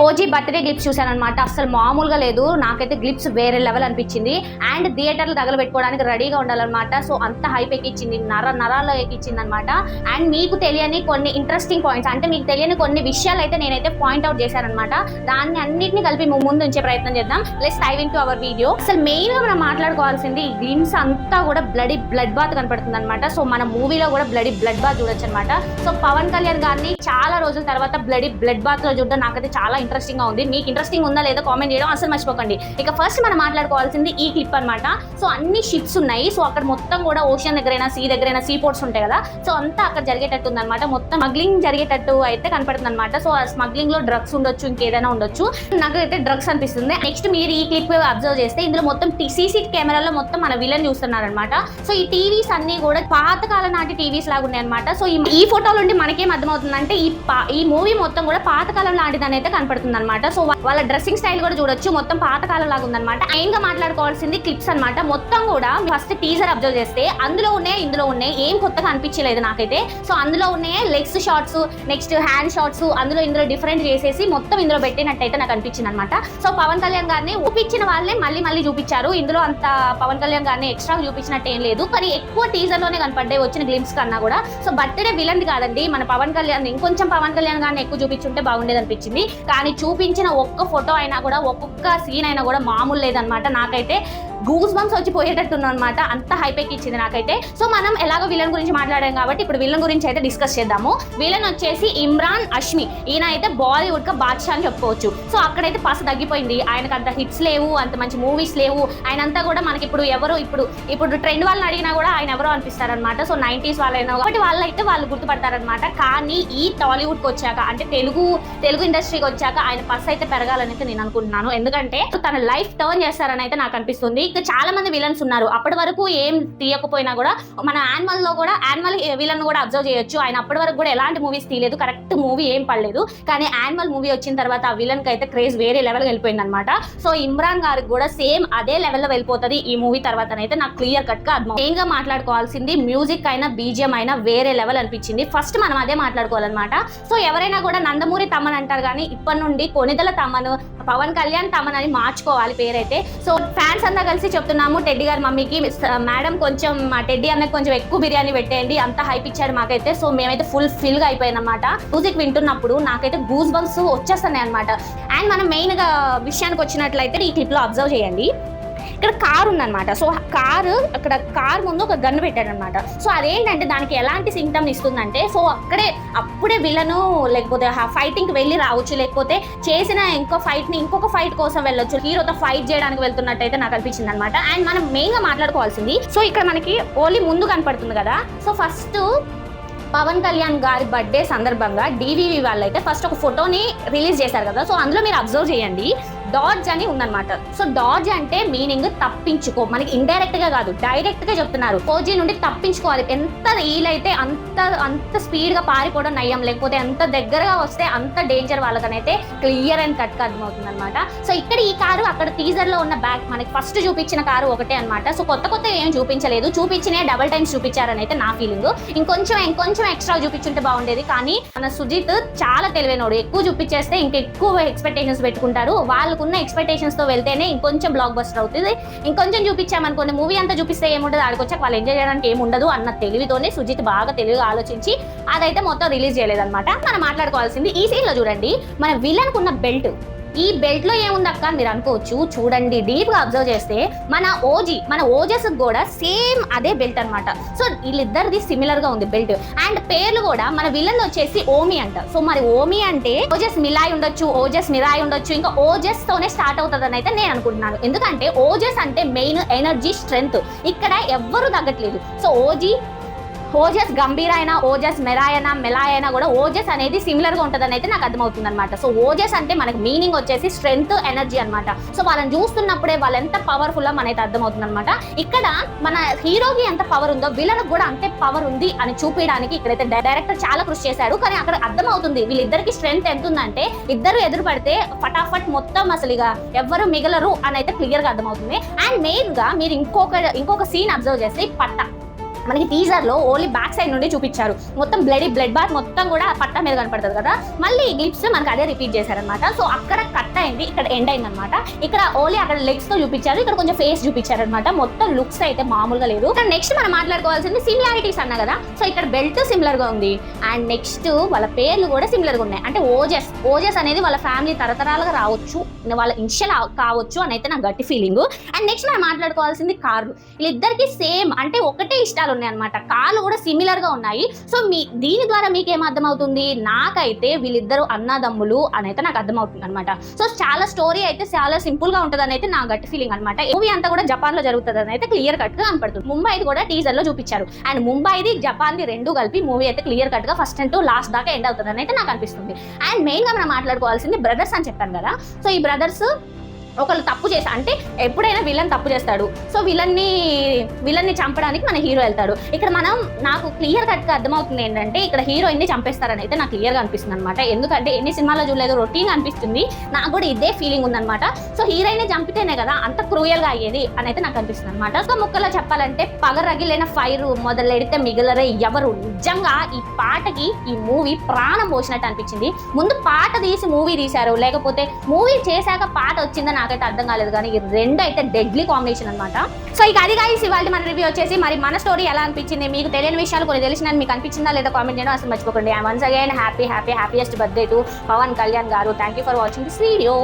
OG birthday glimpse చూసాను అనమాట. అసలు మామూలుగా లేదు, నాకైతే గ్లిప్స్ వేరే లెవెల్ అనిపించింది. అండ్ థియేటర్లు తగలబెట్టుకోవడానికి రెడీగా ఉండాలన్నమాట. సో అంత హైప్ ఎక్కించింది, నరాల్లో ఎక్కించింది అనమాట. అండ్ మీకు తెలియని కొన్ని ఇంట్రెస్టింగ్ పాయింట్స్, అంటే మీకు తెలియని కొన్ని విషయాలు అయితే నేనైతే పాయింట్అవుట్ చేశానమాట. దాన్ని అన్నింటినీ కలిపి ముందు ఉంచే ప్రయత్నం చేద్దాం. Let's dive into our video. అసలు మెయిన్ గా మనం మాట్లాడుకోవాల్సింది ఈ గ్లిమ్స్ అంతా కూడా బ్లడ్ బాత్ కనపడుతుంది అనమాట. సో మన మూవీలో కూడా బ్లడ్ బాత్ చూడొచ్చు అనమాట. సో పవన్ కళ్యాణ్ గారిని చాలా రోజుల తర్వాత బ్లడ్ బాత్ లో చూడడం నాకైతే చాలా ఇంట్రెస్టింగ్ గా ఉంది. మీకు ఇంట్రెస్టింగ్ ఉందా లేదా కామెంట్ చేయడం అసలు మర్చిపోకండి. ఇక ఫస్ట్ మనం మాట్లాడుకోవాల్సింది ఈ క్లిప్ అనమాట. సో అన్ని షిప్స్ ఉన్నాయి. సో అక్కడ మొత్తం కూడా ఓషన్ దగ్గరైనా సీ పోర్ట్స్ ఉంటాయి కదా, సో అంతా అక్కడ జరిగేటట్టు ఉందన్నమాట. మొత్తం స్మగ్లింగ్ జరిగేటట్టు అయితే కనపడుతుంది అనమాట. సో ఆ స్మగ్లింగ్ లో డ్రగ్స్ ఉండొచ్చు, ఇంకేదైనా ఉండొచ్చు. నాకైతే డ్రగ్స్ అనిపిస్తుంది. నెక్స్ట్ మీరు ఈ క్లిప్ అబ్జర్వ్ చేస్తే ఇందులో మొత్తం సీసీ కెమెరాలో మొత్తం మన విలన్ చూస్తున్నారనమాట. సో ఈ టీవీస్ అన్ని కూడా పాతకాల నాటి టీవీస్ లాగా ఉన్నాయి అనమాట. సో ఈ ఫోటోలో ఉండి మనకేం అర్థమవుతుందంటే ఈ మూవీ మొత్తం కూడా పాతకాలం లాంటిదని అయితే కనపడుతుంది అనమాట. సో వాళ్ళ డ్రెస్సింగ్ స్టైల్ కూడా చూడొచ్చు, మొత్తం పాతకాలం లాగా ఉందన్నమాట. మెయిన్ గా మాట్లాడుకోవాల్సింది క్లిప్స్ అనమాట. మొత్తం కూడా ఫస్ట్ టీజర్ అబ్జర్వ్ చేస్తే అందులో ఉన్నాయి, ఇందులో ఉన్నాయి, ఏం కొత్తగా అనిపించలేదు నాకైతే. సో అందులో ఉన్నాయి legs shots, next hand shots, ఇందులో డిఫరెంట్ చేసేసి మొత్తం ఇందులో పెట్టినట్టయితే నాకు అనిపించింది అనమాట. సో పవన్ కళ్యాణ్ గారిని చూపించిన వాళ్ళే మళ్ళీ చూపించారు. ఇందులో అంత పవన్ కళ్యాణ్ గారిని ఎక్స్ట్రా చూపించినట్టు ఏం లేదు, కానీ ఎక్కువ టీజర్ లోనే కనపడ్డాయి వచ్చిన గ్లిమ్స్ కన్నా కూడా. సో బర్త్డే విలన్ కాదండి, మన పవన్ కళ్యాణ్ ఇంకొంచెం పవన్ కళ్యాణ్ గారిని ఎక్కువ చూపించుంటే బాగుండేది అనిపించింది. కానీ చూపించిన ఒక్క ఫోటో అయినా కూడా, ఒక్కొక్క సీన్ అయినా కూడా మామూలు లేదనమాట. నాకైతే గూస్ బంప్స్ వచ్చి పోయేటట్టున్నా అనమాట, అంత హైప్ ఎక్కించింది నాకైతే. సో మనం ఎలాగో విలన్ గురించి మాట్లాడాం కాబట్టి ఇప్పుడు విలన్ గురించి అయితే డిస్కస్ చేద్దాము. విలన్ వచ్చేసి ఇమ్రాన్ హష్మి. ఈయన అయితే బాలీవుడ్ కా బాద్షా అని చెప్పుకోవచ్చు. సో అక్కడైతే పాస్ తగ్గిపోయింది, ఆయనకు అంత హిట్స్ లేవు, అంత మంచి మూవీస్ లేవు. ఆయన అంతా కూడా మనకి ఇప్పుడు ట్రెండ్ వాళ్ళని అడిగినా కూడా ఆయన ఎవరో అనిపిస్తారనమాట. సో 90s వాళ్ళైనా కాబట్టి వాళ్ళైతే వాళ్ళు గుర్తుపడతారనమాట. కానీ ఈ టాలీవుడ్కి వచ్చాక, అంటే తెలుగు ఇండస్ట్రీకి వచ్చాక ఆయన పస్ అయితే పెరగాలని అయితే నేను అనుకుంటున్నాను. ఎందుకంటే తన లైఫ్ టర్న్ చేస్తారని అయితే నాకు అనిపిస్తుంది. ఇంకా చాలా మంది విలన్స్ ఉన్నారు, అప్పటి వరకు ఏం తీయకపోయినా కూడా మన యానిమల్ విలన్ కూడా అబ్జర్వ్ చేయొచ్చు. ఆయన అప్పటి వరకు కూడా ఎలాంటి మూవీస్ తీయలేదు, కరెక్ట్ మూవీ ఏం పడలేదు. కానీ యానిమల్ మూవీ వచ్చిన తర్వాత ఆ విలన్ కి అయితే క్రేజ్ వేరే లెవెల్ వెళ్ళిపోయింది అనమాట. సో ఇమ్రాన్ గారికి కూడా సేమ్ అదే లెవెల్లో వెళ్ళిపోతుంది ఈ మూవీ తర్వాత అయితే నాకు క్లియర్ కట్ గా అర్థం. మెయిన్ గా మాట్లాడుకోవాల్సింది మ్యూజిక్ అయినా బీజిఎం అయినా వేరే లెవెల్ అనిపించింది. ఫస్ట్ మనం అదే మాట్లాడుకోవాలన్నమాట. సో ఎవరైనా కూడా నందమూరి తమ్మన్ అంటారు, కానీ ఇప్పటి నుండి కొనిదల తమ్మన్, పవన్ కళ్యాణ్ తమ్మన్ అని మార్చుకోవాలి పేరైతే. సో ఫ్యాన్స్ అంతా కలిసి చెప్తున్నాము టెడ్డీ గారి మమ్మీకి, మేడం కొంచెం మా టెడ్డీ అన్నకి కొంచెం ఎక్కువ బిర్యానీ పెట్టేయండి, అంత హైప్ ఇచ్చారు మాకైతే. సో మేమైతే ఫుల్ గా అయిపోయిందన్నమాట. మ్యూజిక్ వింటున్నప్పుడు నాకైతే గూస్ బంప్స్ వచ్చేస్తున్నాయి అనమాట. అండ్ మనం మెయిన్ గా విషయానికి వచ్చినట్లయితే ఈ క్లిప్ లో అబ్జర్వ్ చేయండి, ఇక్కడ కార్ ఉందన్నమాట. సో కార్ ముందు ఒక గన్ను పెట్టాడనమాట. సో అదేంటంటే దానికి ఎలాంటి సింటమ్ ఇస్తుందంటే, సో అప్పుడే విలను లేకపోతే ఫైటింగ్కి వెళ్ళి రావచ్చు, లేకపోతే చేసిన ఇంకొక ఫైట్ కోసం వెళ్ళొచ్చు, హీరోతో ఫైట్ చేయడానికి వెళ్తున్నట్టు అయితే నాకు అనిపించింది అనమాట. అండ్ మనం మెయిన్ గా మాట్లాడుకోవాల్సింది, సో ఇక్కడ మనకి ఓన్లీ ముందు కనపడుతుంది కదా. సో ఫస్ట్ పవన్ కళ్యాణ్ గారి బర్త్డే సందర్భంగా డివివి వాళ్ళు అయితే ఫస్ట్ ఒక ఫోటోని రిలీజ్ చేశారు కదా. సో అందులో మీరు అబ్జర్వ్ చేయండి, డాడ్జ్ అని ఉందన్నమాట. సో డాడ్జ్ అంటే మీనింగ్ తప్పించుకో, మనకి ఇండైరెక్ట్ గా కాదు డైరెక్ట్ గా చెప్తున్నారు. ఓజీ నుండి తప్పించుకోవాలి, ఎంత వీలైతే అంత స్పీడ్ గా పారిపోవడం నయ్యం, లేకపోతే ఎంత దగ్గరగా వస్తే అంత డేంజర్ వాళ్ళకనైతే క్లియర్ అండ్ కట్ గా అర్థమవుతుంది అనమాట. సో ఇక్కడ ఈ కారు అక్కడ టీజర్ లో ఉన్న బ్యాక్ మనకి ఫస్ట్ చూపించిన కారు ఒకటే అనమాట. సో కొత్త ఏం చూపించలేదు, చూపించినే డబుల్ టైమ్స్ చూపించారని అయితే నా ఫీలింగ్. ఇంకొంచెం ఎక్స్ట్రా చూపించుంటే బాగుండేది. కానీ మన సుజిత్ చాలా తెలివైనోడు, ఎక్కువ చూపించేస్తే ఇంకెక్కువ ఎక్స్పెక్టేషన్స్ పెట్టుకుంటారు. వాళ్ళకున్న ఎక్స్పెక్టేషన్స్ తో వెళ్తేనే ఇంకొంచెం బ్లాక్ బస్టర్ అవుతుంది. ఇంకొంచెం చూపించామనుకోండి, మూవీ అంతా చూపిస్తే ఏముండదు, ఆడికొచ్చాక వాళ్ళు ఎంజాయ్ చేయడానికి ఏముండదు అన్న తెలివితోనే సుజిత్ బాగా తెలివిగా ఆలోచించి అదైతే మొత్తం రిలీజ్ చేయలేదన్నమాట. మనం మాట్లాడుకోవాల్సింది ఈ సీన్ లో చూడండి, మన విలన్ కున్న బెల్ట్, ఈ బెల్ట్ లో ఏముందక్క అని మీరు అనుకోవచ్చు. చూడండి డీప్ గా అబ్జర్వ్ చేస్తే మన ఓజస్ కూడా సేమ్ అదే బెల్ట్ అనమాట. సో వీళ్ళిద్దరిది సిమిలర్ గా ఉంది బెల్ట్. అండ్ పేర్లు కూడా మన విలన్ వచ్చేసి ఓమి అంట. సో మరి ఓమి అంటే ఓజస్ మిలాయ్ ఉండొచ్చు, ఓజస్ మిరాయ్ ఉండొచ్చు, ఇంకా ఓజస్ తోనే స్టార్ట్ అవుతుందని అయితే నేను అనుకుంటున్నాను. ఎందుకంటే ఓజస్ అంటే మెయిన్ ఎనర్జీ, స్ట్రెంగ్త్, ఇక్కడ ఎవ్వరూ తగ్గట్లేదు. సో ఓజస్ గంభీర్ అయినా, ఓజస్ మెలాయ్ అయినా కూడా ఓజస్ అనేది సిమిలర్ గా ఉంటుందని అయితే నాకు అర్థమవుతుంది అనమాట. సో ఓజస్ అంటే మనకి మీనింగ్ వచ్చేసి స్ట్రెంగ్త్, ఎనర్జీ అనమాట. సో వాళ్ళని చూస్తున్నప్పుడే వాళ్ళు ఎంత పవర్ఫుల్ గా మనైతే అర్థమవుతుంది అనమాట. ఇక్కడ మన హీరోకి ఎంత పవర్ ఉందో విలన్ కూడా అంతే పవర్ ఉంది అని చూపించడానికి ఇక్కడైతే డైరెక్టర్ చాలా కృషి చేశాడు. కానీ అక్కడ అర్థమవుతుంది వీళ్ళిద్దరికి స్ట్రెంగ్త్ ఎంత ఉందంటే, ఇద్దరు ఎదురు పడితే ఫటాఫట్ మొత్తం అసలు ఇక ఎవ్వరు మిగలరు అని అయితే క్లియర్ గా అర్థమవుతుంది. అండ్ మెయిన్ గా మీరు ఇంకొక సీన్ అబ్జర్వ్ చేస్తే మనకి టీజర్ లో ఓన్లీ బ్యాక్ సైడ్ నుండి చూపించారు, మొత్తం బ్లడ్ బాత్ మొత్తం కూడా పట్టా మీద కనపడుతుంది కదా. మళ్ళీ గ్లిప్స్ మనకి అదే రిపీట్ చేశారనమాట. సో అక్కడ కట్ అయింది, ఇక్కడ ఎండ్ అయింది అనమాట. ఇక్కడ ఓన్లీ అక్కడ లెగ్స్ తో చూపించారు, ఇక్కడ కొంచెం ఫేస్ చూపించారనమాట. మొత్తం లుక్స్ అయితే మామూలుగా లేదు. నెక్స్ట్ మనం మాట్లాడుకోవాల్సింది సిమిలారిటీస్ అన్నా కదా. సో ఇక్కడ బెల్ట్ సిమిలర్ గా ఉంది అండ్ నెక్స్ట్ వాళ్ళ పేర్లు కూడా సిమిలర్ గా ఉన్నాయి. అంటే ఓజస్ అనేది వాళ్ళ ఫ్యామిలీ తరతరాలుగా రావచ్చు, వాళ్ళ ఇనిషియల్ కావచ్చు అని అయితే నాకు గట్టి ఫీలింగ్. అండ్ నెక్స్ట్ మనం మాట్లాడుకోవాల్సింది కార్లు. వీళ్ళిద్దరికి సేమ్ అంటే ఒకటే ఇష్టాలు ఉన్నాయి అనమాట, కార్లు కూడా సిమిలర్ గా ఉన్నాయి. సో దీని ద్వారా మీకు ఏం అర్థమవుతుంది, నాకైతే వీళ్ళిద్దరు అన్నదమ్ములు అని అయితే నాకు అర్థమవుతుంది అనమాట. సో చాలా స్టోరీ అయితే చాలా సింపుల్ గా ఉంటుంది అని అయితే నా గట్టి ఫీలింగ్ అనమాట. మూవీ అంతా కూడా జపాన్ లో జరుగుతుంది అని అయితే క్లియర్ కట్ గా కనపడుతుంది. ముంబైది కూడా టీజర్ లో చూపించారు అండ్ ముంబైది జపాన్ది రెండు కలిపి మూవీ అయితే క్లియర్ కట్ గా ఫస్ట్ అండ్ లాస్ట్ దాకా ఎండ్ అవుతుంది అని అయితే నాకు అనిపిస్తుంది. అండ్ మెయిన్ గా మనం మాట్లాడుకోవాల్సింది బ్రదర్స్ అని చెప్పాను కదా. సో ఈ బ్రదర్స్ ఒకళ్ళు తప్పు చేస్తా అంటే ఎప్పుడైనా విలన్ తప్పు చేస్తాడు, సో విలన్ని చంపడానికి మన హీరో వెళ్తాడు. ఇక్కడ నాకు క్లియర్ కట్ గా అర్థమవుతుంది ఏంటంటే ఇక్కడ హీరోయిన్ ని చంపేస్తారని అయితే నాకు క్లియర్ గా అనిపిస్తుంది అనమాట. ఎందుకంటే ఎన్ని సినిమాలో చూడలేదు, రొటీన్ అనిపిస్తుంది, నాకు కూడా ఇదే ఫీలింగ్ ఉందన్నమాట. సో హీరోయిన్ చంపితేనే కదా అంత క్రూయల్ గా అయ్యేది అని అయితే నాకు అనిపిస్తుంది అనమాట. సో ముక్కలో చెప్పాలంటే పగరగిలిన ఫైర్ మొదలెడితే మిగలరే ఎవరు, నిజంగా ఈ పాటకి ఈ మూవీ ప్రాణం పోసినట్టు అనిపించింది. ముందు పాట తీసి మూవీ తీశారు, లేకపోతే మూవీ చేశాక పాట వచ్చిందని నాకైతే అర్థం కాలేదు, కానీ ఈ రెండు అయితే డెడ్లీ కాంబినేషన్ అనమాట. సో ఇక అది గాయ్స్ ఇవాళ మన రివ్యూ వచ్చేసి. మరి మన స్టోరీ ఎలా అనిపించింది, మీకు తెలియని విషయాలు కొన్ని తెలిసిన మీకు అనిపించిందా లేదా కామెంట్ చేయడం అసలు మర్చిపోకండి. And once again happiest birthday to Pawan Kalyan garu. Thank you for watching this video.